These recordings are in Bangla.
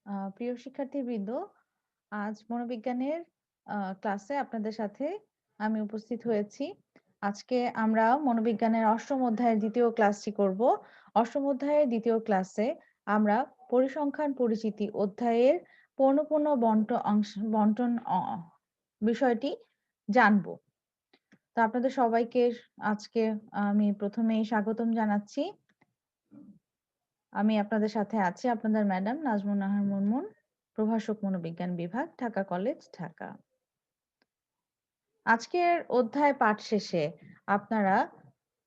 প্রিয় শিক্ষার্থীবৃন্দ, আজ মনোবিজ্ঞানের ক্লাসে আপনাদের সাথে আমি উপস্থিত হয়েছি। আজকে আমরা মনোবিজ্ঞানের অষ্টম অধ্যায়ের দ্বিতীয় ক্লাসটি করব। অষ্টম অধ্যায়ের দ্বিতীয় ক্লাসে আমরা পরিসংখ্যান পরিচিতি অধ্যায়ের পৌনঃপুন্য বন্টন বিষয়টি জানব। তো আপনাদের সবাইকে আজকে আমি প্রথমেই স্বাগতম জানাচ্ছি। আমি আপনাদের সাথে আছি আপনাদের ম্যাডাম নাজমুন নাহার মুনমুন, প্রভাষক মনোবিজ্ঞান বিভাগ, ঢাকা কলেজ, ঢাকা। আজকের অধ্যায় পাঠ শেষে আপনারা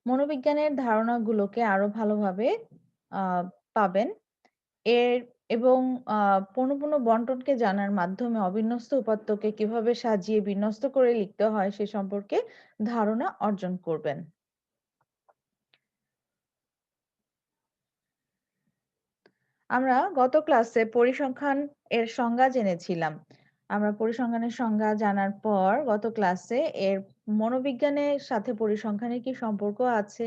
মনোবিজ্ঞানের ধারণাগুলোকে আরো ভালোভাবে পাবেন এবং পৌনঃপুন্য বন্টনকে জানার মাধ্যমে অবিন্যস্ত উপাত্তকে কিভাবে সাজিয়ে বিন্যস্ত করে লিখতে হয় সে সম্পর্কে ধারণা অর্জন করবেন। আমরা গত ক্লাসে পরিসংখ্যান এর সংজ্ঞা জেনেছিলাম। আমরা পরিসংখ্যানের সংজ্ঞা জানার পর গত ক্লাসে এর মনোবিজ্ঞানের সাথে পরিসংখ্যানের কি সম্পর্ক আছে,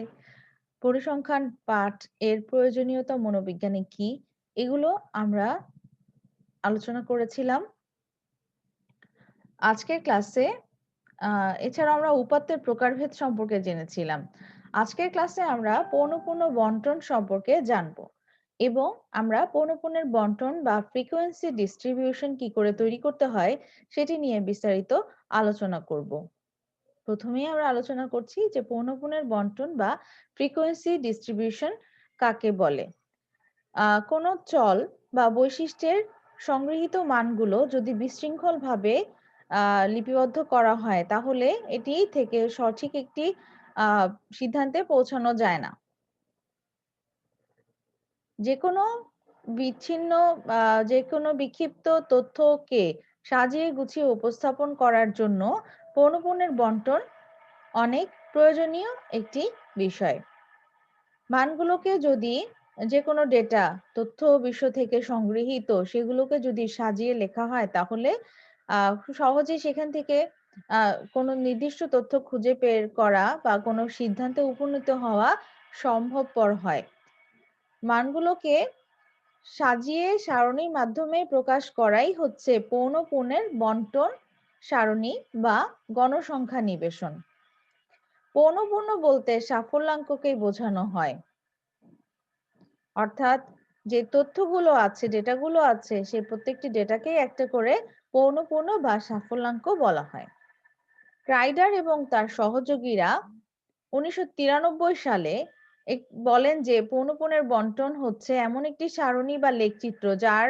পরিসংখ্যান পাঠ এর প্রয়োজনীয়তা মনোবিজ্ঞানে কি, এগুলো আমরা আলোচনা করেছিলাম। আজকের ক্লাসে এছাড়া আমরা উপাত্তের প্রকারভেদ সম্পর্কে জেনেছিলাম। আজকের ক্লাসে আমরা পৌনঃপুন্য বন্টন সম্পর্কে জানব এবং আমরা পৌনঃপুন্যের বন্টন বা ফ্রিকোয়েন্সি ডিস্ট্রিবিউশন কি করে তৈরি করতে হয় সেটি নিয়ে বিস্তারিত আলোচনা করব। প্রথমেই আমরা আলোচনা করছি যে পৌনঃপুন্যের বন্টন বা ফ্রিকোয়েন্সি ডিস্ট্রিবিউশন কাকে বলে। কোনো চল বা বৈশিষ্ট্যের সংগৃহীত মানগুলো যদি বিশৃঙ্খলভাবে লিপিবদ্ধ করা হয় তাহলে এটি থেকে সঠিক একটি সিদ্ধান্তে পৌঁছানো যায় না। যেকোনো বিচ্ছিন্ন যেকোনো বিক্ষিপ্ত তথ্যকে সাজিয়ে গুছিয়ে উপস্থাপন করার জন্য পৌনঃপুন্যের বন্টন অনেক প্রয়োজনীয় একটি বিষয়। মানগুলোকে যদি যেকোনো ডেটা তথ্য বিশ্ব থেকে সংগৃহীত সেগুলোকে যদি সাজিয়ে লেখা হয় তাহলে খুব সহজেই সেখান থেকে কোনো নির্দিষ্ট তথ্য খুঁজে বের করা বা কোনো সিদ্ধান্তে উপনীত হওয়া সম্ভবপর হয়। মানগুলোকে সাজিয়ে সারণীর মাধ্যমে প্রকাশ করাই হচ্ছে পৌনঃপুন্যের বন্টন সারণী বা গণসংখ্যা নিবেশন। পৌনঃপুন্য বলতে সাফল্যাঙ্ককেই বোঝানো হয়, অর্থাৎ যে তথ্যগুলো আছে ডেটাগুলো আছে সেই প্রত্যেকটি ডেটাকেই একটা করে পৌনঃপুন্য বা সাফল্যাঙ্ক বলা হয়। ক্রাইডার এবং তার সহযোগীরা 1993 সালে বলেন যে পৌনঃপুন্যের বন্টন হচ্ছে এমন একটি সারণী বা লেখচিত্র যার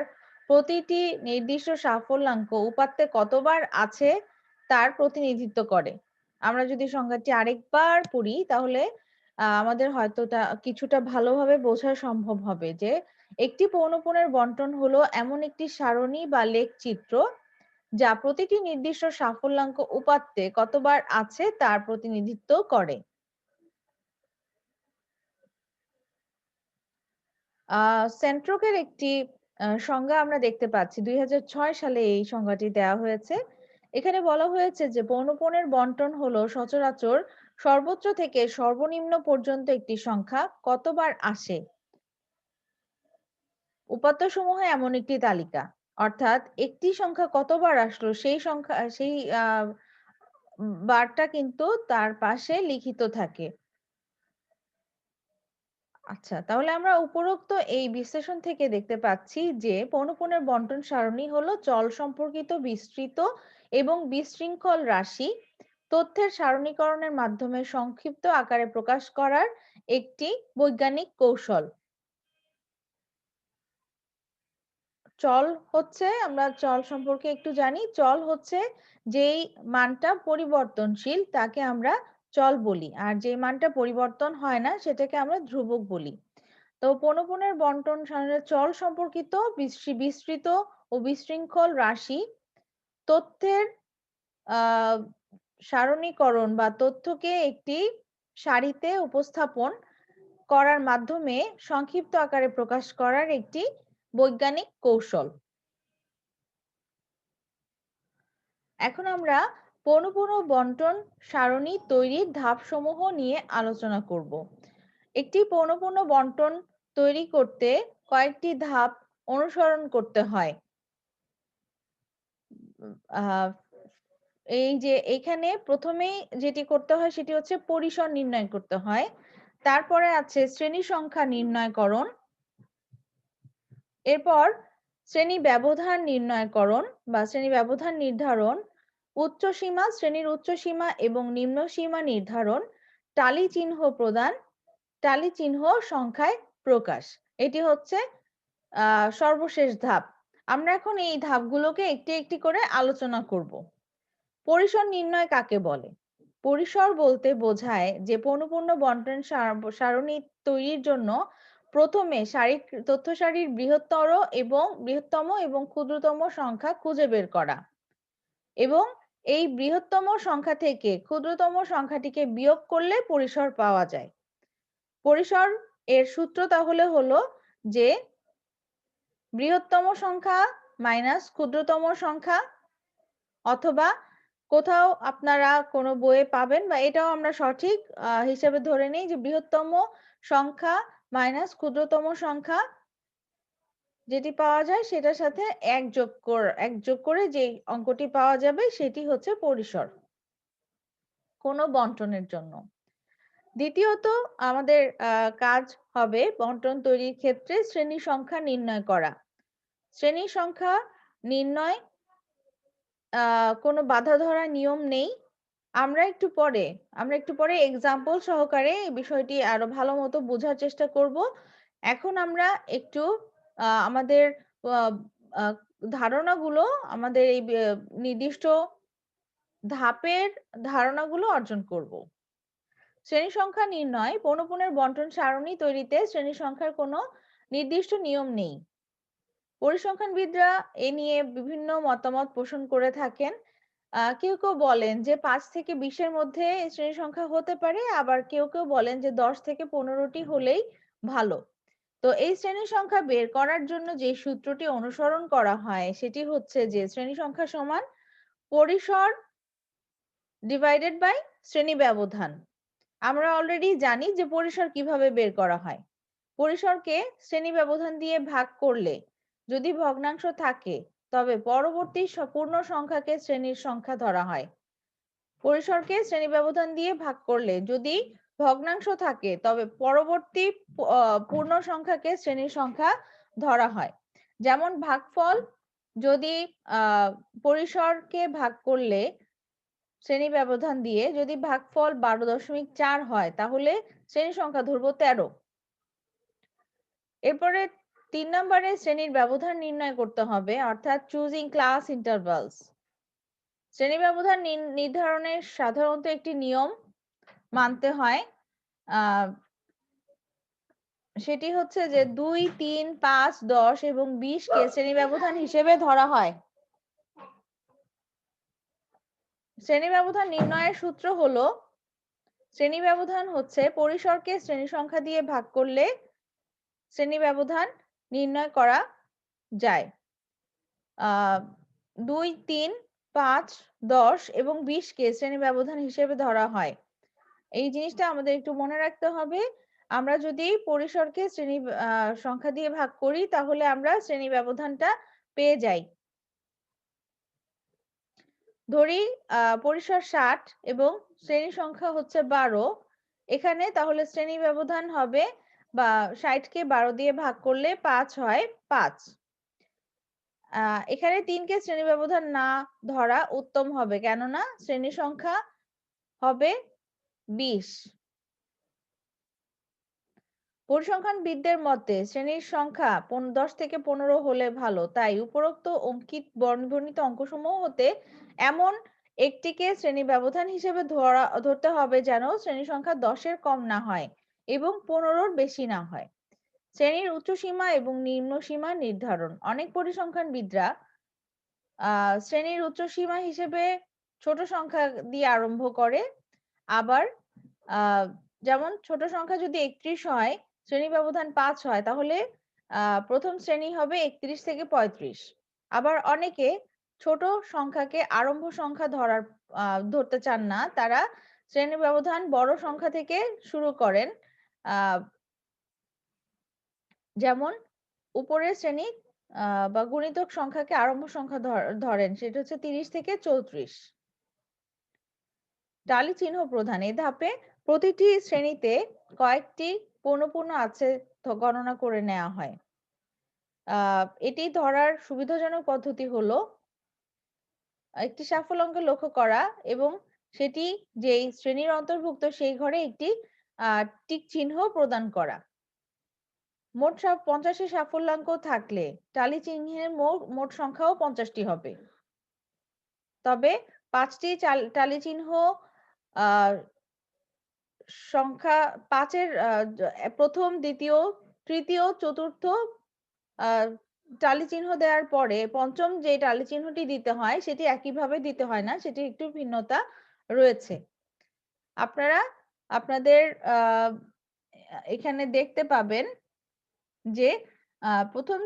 প্রতিটি নির্দিষ্ট সাফল্যাঙ্ক উপাত্তে কতবার আছে তার প্রতিনিধিত্ব করে। আমরা যদি সংজ্ঞাটি আরেকবার পড়ি তাহলে আমাদের হয়তো তা কিছুটা ভালোভাবে বোঝা সম্ভব হবে যে একটি পৌনঃপুন্যের বন্টন হলো এমন একটি সারণী বা লেখচিত্র যা প্রতিটি নির্দিষ্ট সাফল্যাঙ্ক উপাত্তে কতবার আছে তার প্রতিনিধিত্ব করে। সেন্ট্রোকের একটি সংজ্ঞা আমরা দেখতে পাচ্ছি। 2006 সালে এই সংজ্ঞাটি দেওয়া হয়েছে। এখানে বলা হয়েছে যে পৌনঃপুন্যের বন্টন হলো সচরাচর সর্বোচ্চ থেকে সর্বনিম্ন পর্যন্ত একটি সংখ্যা কতবার আসে উপাত্তসমূহ এমন একটি তালিকা। অর্থাৎ একটি সংখ্যা কতবার আসলো সেই সংখ্যা সেই বারটা কিন্তু তার পাশে লিখিত থাকে। আচ্ছা, তাহলে আমরা উপরোক্ত এই বিশ্লেষণ থেকে দেখতে পাচ্ছি যে পৌনঃপুন্যের বন্টন সারণী হলো চল সম্পর্কিত বিস্তৃত এবং বিশৃঙ্খল রাশি তথ্যের সারণীকরণের মাধ্যমে সংক্ষিপ্ত আকারে প্রকাশ করার একটি বৈজ্ঞানিক কৌশল। চল হচ্ছে, আমরা চল সম্পর্কে একটু জানি। চল হচ্ছে যেই মানটা পরিবর্তনশীল তাকে আমরা চল বলি, আর যে মানটা পরিবর্তন হয় না সেটাকে আমরা ধ্রুবক বলি। তো পৌনঃপুন্যের বন্টন সারণীর চল সম্পর্কিত বিস্তৃত ও বিশৃঙ্খল রাশি তথ্যের আহ সারণীকরণ বা তথ্যকে একটি সারিতে উপস্থাপন করার মাধ্যমে সংক্ষিপ্ত আকারে প্রকাশ করার একটি বৈজ্ঞানিক কৌশল। এখন আমরা পৌনঃপুন্য বন্টন সারণী তৈরির ধাপসমূহ নিয়ে আলোচনা করব। একটি পৌনঃপুন্য বন্টন তৈরি করতে কয়েকটি ধাপ অনুসরণ করতে হয়। এই যে এখানে প্রথমেই যেটি করতে হয় সেটি হচ্ছে পরিসর নির্ণয় করতে হয়। তারপরে আছে শ্রেণী সংখ্যা নির্ণয়করণ। এরপর শ্রেণী ব্যবধান নির্ণয়করণ বা শ্রেণী ব্যবধান নির্ধারণ, উচ্চ সীমা, শ্রেণীর উচ্চ সীমা এবং নিম্ন সীমা নির্ধারণ, টালি চিহ্ন প্রদান, টালি চিহ্ন সংখ্যায় প্রকাশ। এটি হচ্ছে সর্বশেষ ধাপ। আমরা এখন এই ধাপগুলোকে একটি একটি করে আলোচনা করব। পরিসর নির্ণয় কাকে বলে? পরিসর বলতে বোঝায় যে পৌনঃপুন্য বন্টন সারণী তৈরির জন্য প্রথমে তথ্য সারির বৃহত্তম এবং ক্ষুদ্রতম সংখ্যা খুঁজে বের করা এবং এই বৃহত্তম সংখ্যা থেকে ক্ষুদ্রতম সংখ্যাটিকে বিয়োগ করলে পরিসর পাওয়া যায়। পরিসর এর সূত্র তাহলে হলো যে বৃহত্তম সংখ্যা মাইনাস ক্ষুদ্রতম সংখ্যা, অথবা কোথাও আপনারা কোনো বইয়ে পাবেন বা এটাও আমরা সঠিক হিসেবে ধরে নিই যে বৃহত্তম সংখ্যা মাইনাস ক্ষুদ্রতম সংখ্যা যেটি পাওয়া যায় সেটার সাথে এক যোগ করে যে অঙ্কটি পাওয়া যাবে সেটি হচ্ছে পরিসর কোনো বন্টনের জন্য। দ্বিতীয়ত আমাদের কাজ হবে বন্টন তৈরির ক্ষেত্রে শ্রেণী সংখ্যা নির্ণয় করা। শ্রেণী সংখ্যা নির্ণয় কোনো বাঁধা ধরা নিয়ম নেই। আমরা একটু পরে এক্সাম্পল সহকারে এই বিষয়টি আরো ভালো মতো বোঝার চেষ্টা করব। এখন আমরা একটু আমাদের ধারণাগুলো, আমাদের এই নির্দিষ্ট ধাপের ধারণাগুলো অর্জন করব। শ্রেণী সংখ্যা নির্ণয়, পৌনঃপুন্যের বন্টন সারণী তৈরিতে শ্রেণী সংখ্যার কোনো নির্দিষ্ট নিয়ম নেই। পরিসংখ্যানবিদরা এ নিয়ে বিভিন্ন মতামত পোষণ করে থাকেন। কেউ কেউ বলেন যে 5 থেকে 20 এর মধ্যে শ্রেণী সংখ্যা হতে পারে, আবার কেউ কেউ বলেন যে 10 থেকে 15টি হলেই ভালো। তো এই শ্রেণী সংখ্যা বের করার জন্য যে সূত্রটি অনুসরণ করা হয় সেটি হচ্ছে যে শ্রেণী সংখ্যা সমান পরিসর ডিভাইডেড বাই শ্রেণী ব্যবধান। আমরা অলরেডি জানি যে পরিসর কিভাবে বের করা হয়। পরিসরকে শ্রেণী ব্যবধান দিয়ে ভাগ করলে যদি ভগ্নাংশ থাকে তবে পরবর্তী পূর্ণ সংখ্যাকে শ্রেণীর সংখ্যা ধরা হয়। পরিসরকে শ্রেণী ব্যবধান দিয়ে ভাগ করলে যদি ভগ্নাংশ থাকে তবে পরবর্তী পূর্ণ সংখ্যাকে শ্রেণীর সংখ্যা ধরা হয়। যেমন ভাগফল, যদি পরিসরকে ভাগ করলে শ্রেণী ব্যবধান দিয়ে যদি ভাগফল 12.4 হয় তাহলে শ্রেণী সংখ্যা ধরবো 13। এরপরে 3 নম্বরে শ্রেণীর ব্যবধান নির্ণয় করতে হবে, অর্থাৎ চুজিং ক্লাস ইন্টারভালস। শ্রেণী ব্যবধান নির্ধারণের সাধারণত একটি নিয়ম মানতে হয়। সেটি হচ্ছে যে 2, 3, 5, 10 এবং 20 কে শ্রেণী ব্যবধান হিসেবে ধরা হয়। শ্রেণী ব্যবধান নির্ণয়ের সূত্র হলো, শ্রেণী ব্যবধান হচ্ছে পরিসরকে শ্রেণী সংখ্যা দিয়ে ভাগ করলে শ্রেণী ব্যবধান নির্ণয় করা যায়। 2, 3, 5, 10 এবং 20 কে শ্রেণী ব্যবধান হিসেবে ধরা হয়। এই জিনিসটা আমাদের একটু মনে রাখতে হবে। আমরা যদি পরিসরকে শ্রেণী সংখ্যা দিয়ে ভাগ করি তাহলে আমরা শ্রেণী ব্যবধানটা পেয়ে যাই। ধরি পরিসর 60 এবং শ্রেণী সংখ্যা হচ্ছে 12। এখানে তাহলে শ্রেণী ব্যবধান হবে বা 60 কে 12 দিয়ে ভাগ করলে 5 হয় 5। এখানে 3 কে শ্রেণী ব্যবধান না ধরা উত্তম হবে, কেননা শ্রেণী সংখ্যা হবে 20। পরিসংখ্যানবিদদের মতে শ্রেণীর সংখ্যা 10 থেকে 15 হলে ভালো। তাই উপরোক্ত বর্ণিত অঙ্কসমূহ হতে এমন একটিকে শ্রেণী ব্যবধান হিসেবে ধরতে হবে যেন শ্রেণী সংখ্যা 10 এর কম না হয় এবং 15র বেশি না হয়। শ্রেণীর উচ্চ সীমা এবং নিম্ন সীমা নির্ধারণ। অনেক পরিসংখ্যানবিদরা শ্রেণীর উচ্চ সীমা হিসেবে ছোট সংখ্যা দিয়ে আরম্ভ করে। আবার যেমন ছোট সংখ্যা যদি 31 হয়, শ্রেণী ব্যবধান 5 হয়, তাহলে প্রথম শ্রেণী হবে 31 থেকে 35। আবার অনেকে ছোট সংখ্যাকে আরম্ভ সংখ্যা ধরতে চান না, তারা শ্রেণী ব্যবধান বড় সংখ্যা থেকে শুরু করেন। যেমন উপরের শ্রেণী বা গুণিতক সংখ্যাকে আরম্ভ সংখ্যা ধরেন, সেটা হচ্ছে 30 থেকে 34। টালি চিহ্ন প্রধান। এই ধাপে প্রতিটি শ্রেণীতে কয়েকটি পৌনঃপুন্য আছে গণনা করে নেওয়া হয়। এটি ধরার সুবিধাজনক পদ্ধতি হলো একটি সাফল্যাঙ্ক লক্ষ্য করা এবং সেটি যেই শ্রেণীর অন্তর্ভুক্ত সেই ঘরে একটি টিক চিহ্ন প্রদান করা। মোট 50টি সাফল্যাঙ্ক থাকলে টালি চিহ্নের মোট সংখ্যাও 50টি হবে। তবে 5টি টালি চিহ্ন আহ সংখ্যা 5 এর প্রথম, দ্বিতীয়, তৃতীয়, চতুর্থ টালি চিহ্ন দেওয়ার পরে পঞ্চম যে টালি চিহ্নটি দিতে হয় সেটি একইভাবে দিতে হয় না, সেটি একটু ভিন্নতা রয়েছে। আপনারা আপনাদের এখানে দেখতে পাবেন যে প্রথম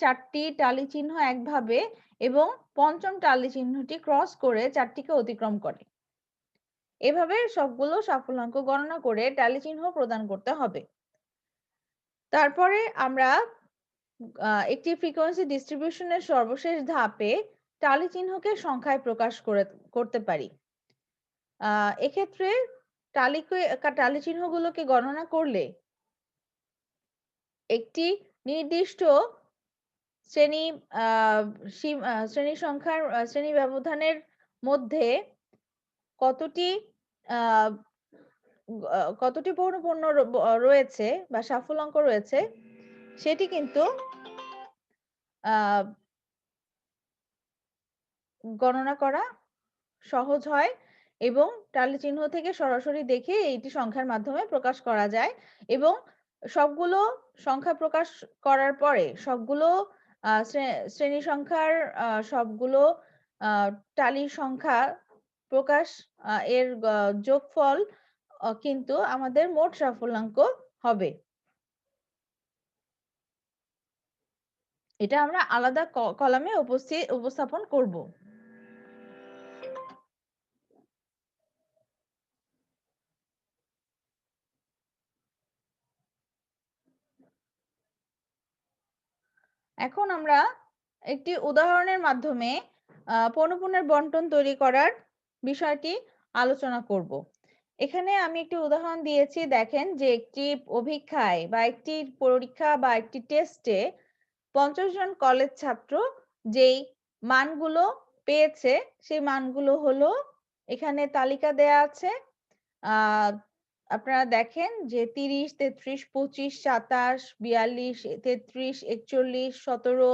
4টি টালি চিহ্ন একভাবে এবং পঞ্চম টালি চিহ্নটি ক্রস করে 4টিকে অতিক্রম করে। এভাবে সবগুলো সাফল্যাঙ্ক গণনা করে টালি চিহ্ন প্রদান করতে হবে। তারপরে আমরা একটি ফ্রিকোয়েন্সি ডিস্ট্রিবিউশনের সর্বশেষ ধাপে টালি চিহ্নকে সংখ্যায় প্রকাশ করতে পারি। এক্ষেত্রে টালি চিহ্নগুলোকে গণনা করলে একটি নির্দিষ্ট শ্রেণী শ্রেণী সংখ্যার শ্রেণী ব্যবধানের মধ্যে কতটি পৌনঃপুন্য রয়েছে বা সাফল্যাঙ্ক রয়েছে সেটি কিন্তু গণনা করা সহজ হয় এবং টালি চিহ্ন থেকে সরাসরি দেখে এইটি সংখ্যার মাধ্যমে প্রকাশ করা যায় এবং সবগুলো সংখ্যা প্রকাশ করার পরে সবগুলো শ্রেণী সংখ্যার সবগুলো টালি সংখ্যা প্রকাশ এর যোগফল কিন্তু আমাদের মোট সাফল্যাঙ্ক হবে। এটা আমরা আলাদা কলামে উপস্থাপন করব। এখন আমরা একটি উদাহরণের মাধ্যমে পৌনঃপুন্যের বন্টন তৈরি করার বিষয়টি আলোচনা করব। এখানে আমি একটি উদাহরণ দিয়েছি, দেখেন যে একটি অভিক্ষায় বা একটি পরীক্ষা বা একটি টেস্টে 50 জন কলেজ ছাত্র যেই মানগুলো পেয়েছে সেই মানগুলো হলো এখানে তালিকা দেয়া আছে। আপনারা দেখেন যে 30, 33, 25, 27, 42, 33, 41, 17,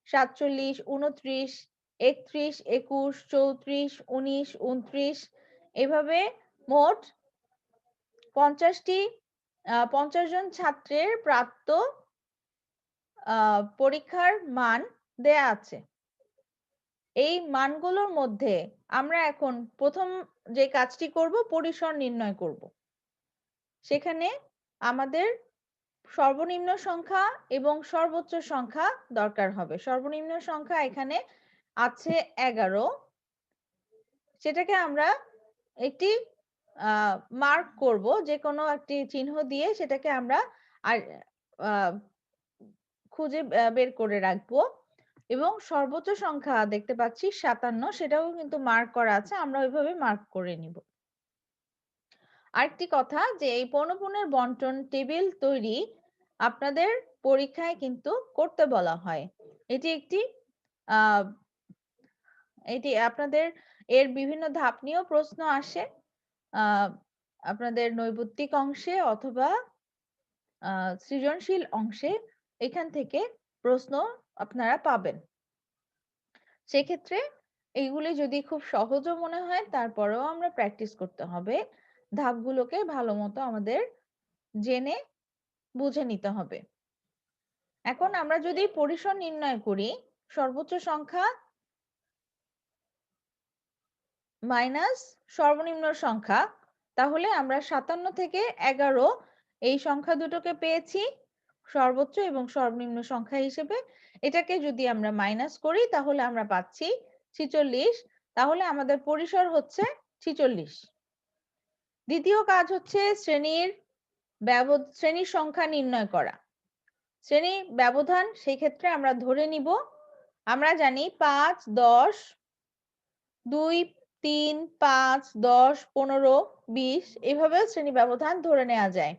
47, 29, 31, 21, 34, 19, 29 এভাবে মোট 50 জন ছাত্রের প্রাপ্ত পরীক্ষার মান দেয়া আছে। এই মানগুলোর মধ্যে আমরা এখন প্রথম যে কাজটি করব পরিসর নির্ণয় করব। সেখানে আমাদের সর্বনিম্ন সংখ্যা এবং সর্বোচ্চ সংখ্যা দরকার হবে। সর্বনিম্ন সংখ্যা এখানে আছে 11, সেটাকে আমরা একটি মার্ক করব, যে কোনো একটি চিহ্ন দিয়ে সেটাকে আমরা খুঁজে বের করে রাখবো। এবং সর্বোচ্চ সংখ্যা দেখতে পাচ্ছি 57, সেটাও কিন্তু মার্ক করা আছে, আমরা ওইভাবে মার্ক করে নিব। আরেকটি কথা যে এই পৌনঃপুন্যের বন্টন টেবিল তৈরি আপনাদের পরীক্ষায় কিন্তু করতে বলা হয়। এটি আপনাদের এর বিভিন্ন ধাপ নিয়েও প্রশ্ন আসে আপনাদের নৈর্ব্যক্তিক অংশে অথবা সৃজনশীল অংশে, এখান থেকে প্রশ্ন আপনারা পাবেন। সেক্ষেত্রে এইগুলি যদি খুব সহজও মনে হয় তারপরেও আমরা প্র্যাকটিস করতে হবে, ধাপগুলোকে ভালো মতো আমাদের জেনে বুঝে নিতে হবে। এখন আমরা যদি পরিসর নির্ণয় করি, সর্বোচ্চ সংখ্যা মাইনাস সর্বনিম্ন সংখ্যা, তাহলে আমরা 57 থেকে 11 এই সংখ্যা দুটোকে পেয়েছি সর্বোচ্চ এবং সর্বনিম্ন সংখ্যা হিসেবে। এটাকে যদি আমরা মাইনাস করি তাহলে আমরা পাচ্ছি 46, তাহলে আমাদের পরিসর হচ্ছে 46। দ্বিতীয় কাজ হচ্ছে শ্রেণীর সংখ্যা নির্ণয় করা। শ্রেণী ব্যবধান সেই ক্ষেত্রে আমরা ধরে নিব, আমরা জানি 5, 10, 2, 3, 5, 10, 15, 20 এভাবেও শ্রেণী ব্যবধান ধরে নেওয়া যায়।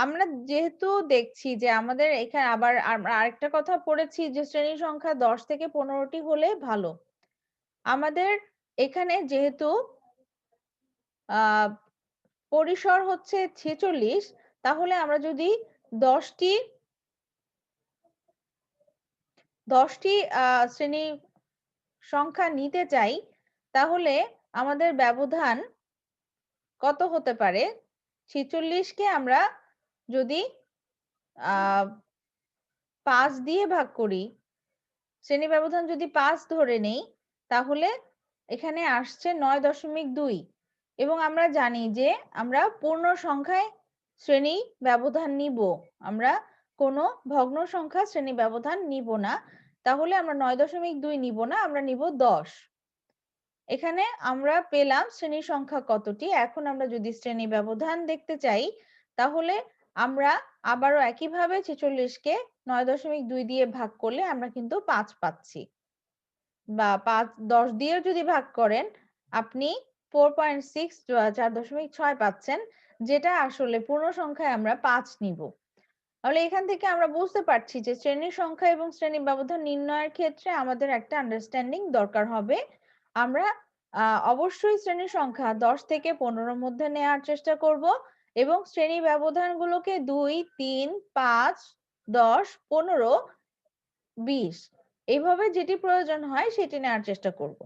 আমরা যেহেতু দেখছি যে আমাদের এখানে আবার আমরা আরেকটা কথা পড়েছি যে শ্রেণী সংখ্যা 10 থেকে 15টি হলে ভালো। আমাদের এখানে যেহেতু আহ পরিসর হচ্ছে 46, তাহলে আমরা যদি 10টি 10টি শ্রেণী সংখ্যা নিতে চাই, তাহলে আমাদের ব্যবধান কত হতে পারে? 46 কে আমরা যদি আ 5 দিয়ে ভাগ করি, শ্রেণী ব্যবধান যদি 5 ধরে নেই, তাহলে এখানে আসছে 9.2 এবং আমরা জানি যে আমরা পূর্ণ সংখ্যায় শ্রেণী ব্যবধান নিব। আমরা কোনো ভগ্ন সংখ্যা শ্রেণী ব্যবধান নিব না। তাহলে আমরা 9.2 নিব না, আমরা নিব 10। এখানে আমরা পেলাম শ্রেণী সংখ্যা কতটি। এখন আমরা যদি শ্রেণী ব্যবধান দেখতে চাই, তাহলে আমরা আবারও একইভাবে 46 কে 9.2 দিয়ে ভাগ করলে আমরা কিন্তু 5 পাচ্ছি। বা 10 দিয়েও যদি ভাগ করেন, আপনি 4.6 4.6 পাচ্ছেন, যেটা আসলে পূর্ণ সংখ্যায় আমরা 5 নিব। তাহলে এখান থেকে আমরা বুঝতে পারছি যে শ্রেণী সংখ্যা এবং শ্রেণী ব্যবধান নির্ণয়ের ক্ষেত্রে আমাদের একটা আন্ডারস্ট্যান্ডিং দরকার হবে। আমরা অবশ্যই শ্রেণী সংখ্যা 10 থেকে 15 এর মধ্যে নেওয়ার চেষ্টা করব এবং শ্রেণী ব্যবধানগুলোকে 2, 3, 5, 10, 15, 20 এইভাবে যেটি প্রয়োজন হয় সেটি নেওয়ার চেষ্টা করব।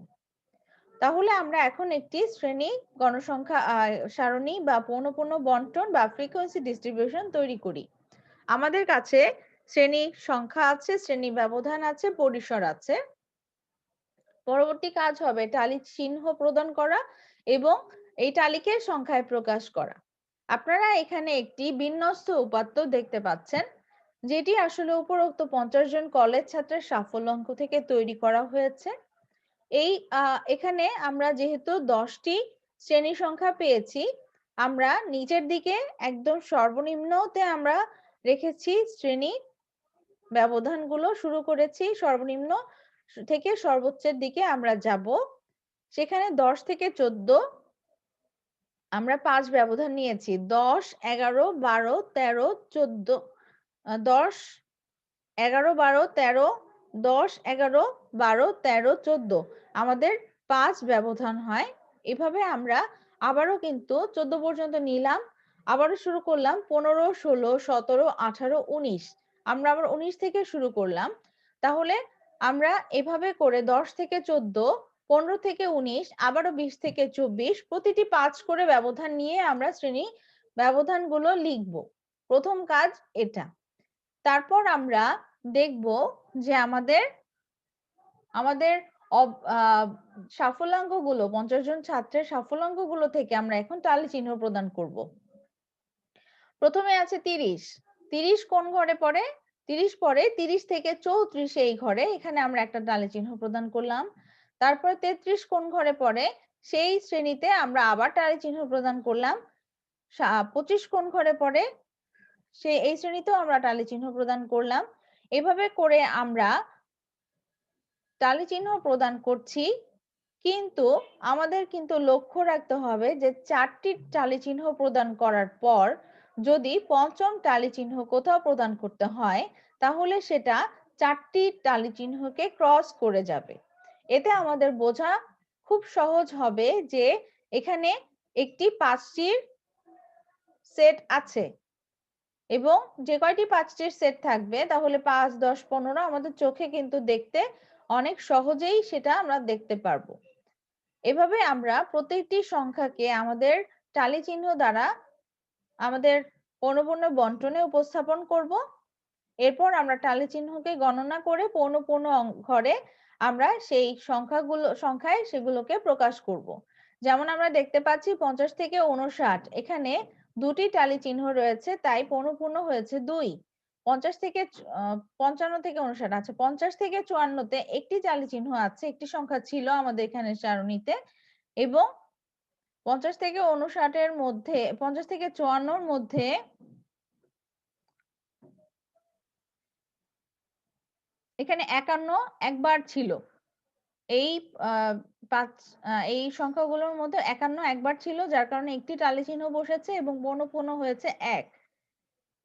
তাহলে আমরা এখন একটি শ্রেণী গণসংখ্যা সারণী বা পৌনঃপুন্য বন্টন বা ফ্রিকোয়েন্সি ডিস্ট্রিবিউশন তৈরি করি। আমাদের কাছে শ্রেণী সংখ্যা আছে, শ্রেণী ব্যবধান আছে, পরিসর আছে। পরবর্তী কাজ হবে টালি চিহ্ন প্রদান করা এবং এই টালিকে সংখ্যায় প্রকাশ করা। আপনারা এখানে একটি বিন্যস্ত উপাত্ত দেখতে পাচ্ছেন, যেটি আসলে উপরোক্ত 50 জন কলেজ ছাত্রের সাফল্যাঙ্ক থেকে তৈরি করা হয়েছে। এই এখানে আমরা যেহেতু 10টি শ্রেণী সংখ্যা পেয়েছি, আমরা নিচের দিকে একদম সর্বনিম্নতে আমরা রেখেছি শ্রেণী ব্যবধানগুলো, শুরু করেছি সর্বনিম্ন থেকে সর্বোচ্চের দিকে আমরা যাব। সেখানে 10 থেকে 14 আমরা 5 ব্যবধান নিয়েছি। 10, 11, 12, 13, 14 10, 11, 12, 13, 10, 11, 12, 13, 14 আমাদের 5 ব্যবধান হয়। এভাবে আমরা আবারও কিন্তু 14 পর্যন্ত নিলাম। আবারও শুরু করলাম 15, 16, 17, 18, 19 আমরা আবার 19 থেকে শুরু করলাম। তাহলে আমরা এভাবে করে 10 থেকে 14, 15 থেকে 19, আবারও 20 থেকে 24 প্রতিটি 5 করে ব্যবধান নিয়ে আমরা শ্রেণী ব্যবধানগুলো লিখব। প্রথম কাজ এটা। তারপর আমরা দেখব যে আমাদের আমাদের সাফল্যাঙ্কগুলো 50 জন ছাত্রের সাফল্যাঙ্কগুলো থেকে আমরা এখন টালি চিহ্ন প্রদান করব। প্রথমে আছে 30। 30 কোন ঘরে পড়ে? 30 পড়ে 30 থেকে 34 এই ঘরে। এখানে আমরা একটা টালি চিহ্ন প্রদান করলাম। তারপরে 33 কোন ঘরে পড়ে? সেই শ্রেণীতে আমরা আবার টালি চিহ্ন প্রদান করলাম। 25 কোন ঘরে পড়ে? এই শ্রেণীতেও আমরা টালি চিহ্ন প্রদান করলাম। এভাবে করে আমরা টালি চিহ্ন প্রদান করছি, কিন্তু আমাদের কিন্তু লক্ষ্য রাখতে হবে যে 4টি টালি চিহ্ন প্রদান করার পর যদি পঞ্চম টালি চিহ্ন কোথাও প্রদান করতে হয়, তাহলে সেটা 4টি টালি চিহ্নকে ক্রস করে যাবে। এতে আমাদের বোঝা খুব সহজ হবে যে এখানে একটি 5টির সেট আছে এবং যে কয়টি 5টির সেট থাকবে তাহলে 5, 10, 15 আমাদের চোখে কিন্তু দেখতে অনেক সহজেই সেটা আমরা দেখতে পারবো। এভাবে আমরা প্রত্যেকটি সংখ্যাকে আমাদের টালি চিহ্ন দ্বারা আমাদের পৌনঃপুন্য বন্টনে উপস্থাপন করব। এরপর আমরা টালি চিহ্নকে গণনা করে পৌনঃপুন্য ঘরে আমরা সেই সংখ্যায় সেগুলোকে প্রকাশ করব। যেমন আমরা দেখতে পাচ্ছি 50 থেকে 59 এখানে দুটি টালি চিহ্ন রয়েছে, তাই পৌনঃপুন্য হয়েছে 2। 50 থেকে 55 থেকে 59, আচ্ছা 50 থেকে 54 তে একটি টালি চিহ্ন আছে, একটি সংখ্যা ছিল আমাদের এখানে সারণীতে এবং 50 থেকে 59 এর মধ্যে 50 থেকে 54 এর মধ্যে এখানে 51 একবার ছিল। এই আহ, এই সংখ্যাগুলোর মধ্যে 51 একবার ছিল, যার কারণে একটি টালি চিহ্ন বসেছে এবং বর্ণপূর্ণ হয়েছে 1।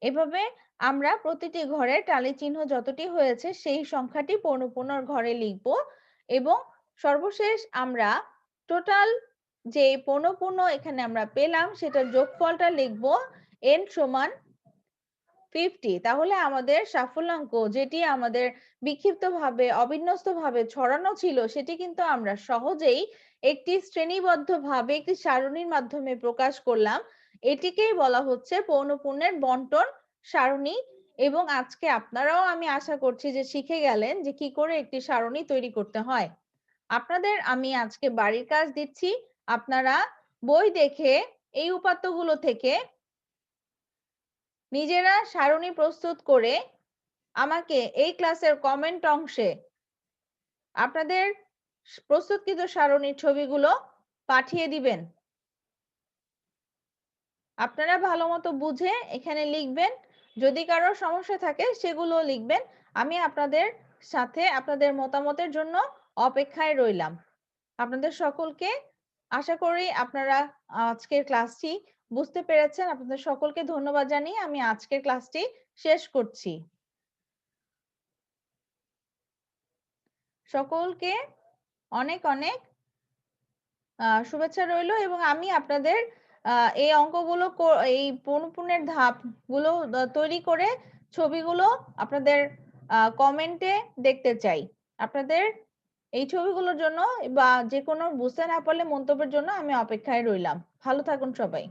এভাবে আমরা প্রতিটি ঘরে টালি চিহ্ন যতটি হয়েছে সেই সংখ্যাটি পৌনঃপুন্যর ঘরে লিখব এবং সর্বশেষ আমরা টোটাল যে পৌনঃপুন্য এখানে আমরা পেলাম সেটার যোগফলটা লিখব n সমান 50। তাহলে আমাদের সাফল্যাঙ্ক যেটি আমাদের বিক্ষিপ্তভাবে অবিন্যস্তভাবে ছড়ানো ছিল সেটি কিন্তু আমরা সহজেই একটি শ্রেণীবদ্ধভাবে একটি সারণীর মাধ্যমে প্রকাশ করলাম। এটিকেই বলা হচ্ছে পৌনঃপুন্যের বন্টন সারণী। এবং আজকে আপনারাও আমি আশা করছি যে শিখে গেলেন যে কি করে একটি সারণী তৈরি করতে হয়। আপনাদের আমি আজকে বাড়ির কাজ দিচ্ছি, আপনারা বই দেখে এই উপাত্তগুলো থেকে নিজেরা সারণী প্রস্তুত করে আমাকে এই ক্লাসের কমেন্ট অংশে আপনাদের প্রস্তুতকৃত সারণীর ছবিগুলো পাঠিয়ে দিবেন। আপনারা ভালো মতো বুঝে এখানে লিখবেন, যদি কারো সমস্যা থাকে সেগুলো লিখবেন। আমি আপনাদের সাথে আপনাদের মতামতের জন্য অপেক্ষায় রইলাম। আপনাদের সকলকে আশা করি আপনারা আজকের ক্লাসটি বুঝতে পেরেছেন। আপনাদের সকলকে ধন্যবাদ জানিয়ে আমি আজকের ক্লাসটি শেষ করছি। সকলকে অনেক অনেক শুভেচ্ছা রইল এবং আমি আপনাদের এই অঙ্কগুলো এই পৌনঃপুন্যের ধাপগুলো তৈরি করে ছবিগুলো আপনাদের কমেন্টে দেখতে চাই। আপনাদের এই ছবিগুলোর জন্য বা যে কোনো বুঝতে না পারলে মন্তব্যের জন্য আমি অপেক্ষায় রইলাম। ভালো থাকুন সবাই।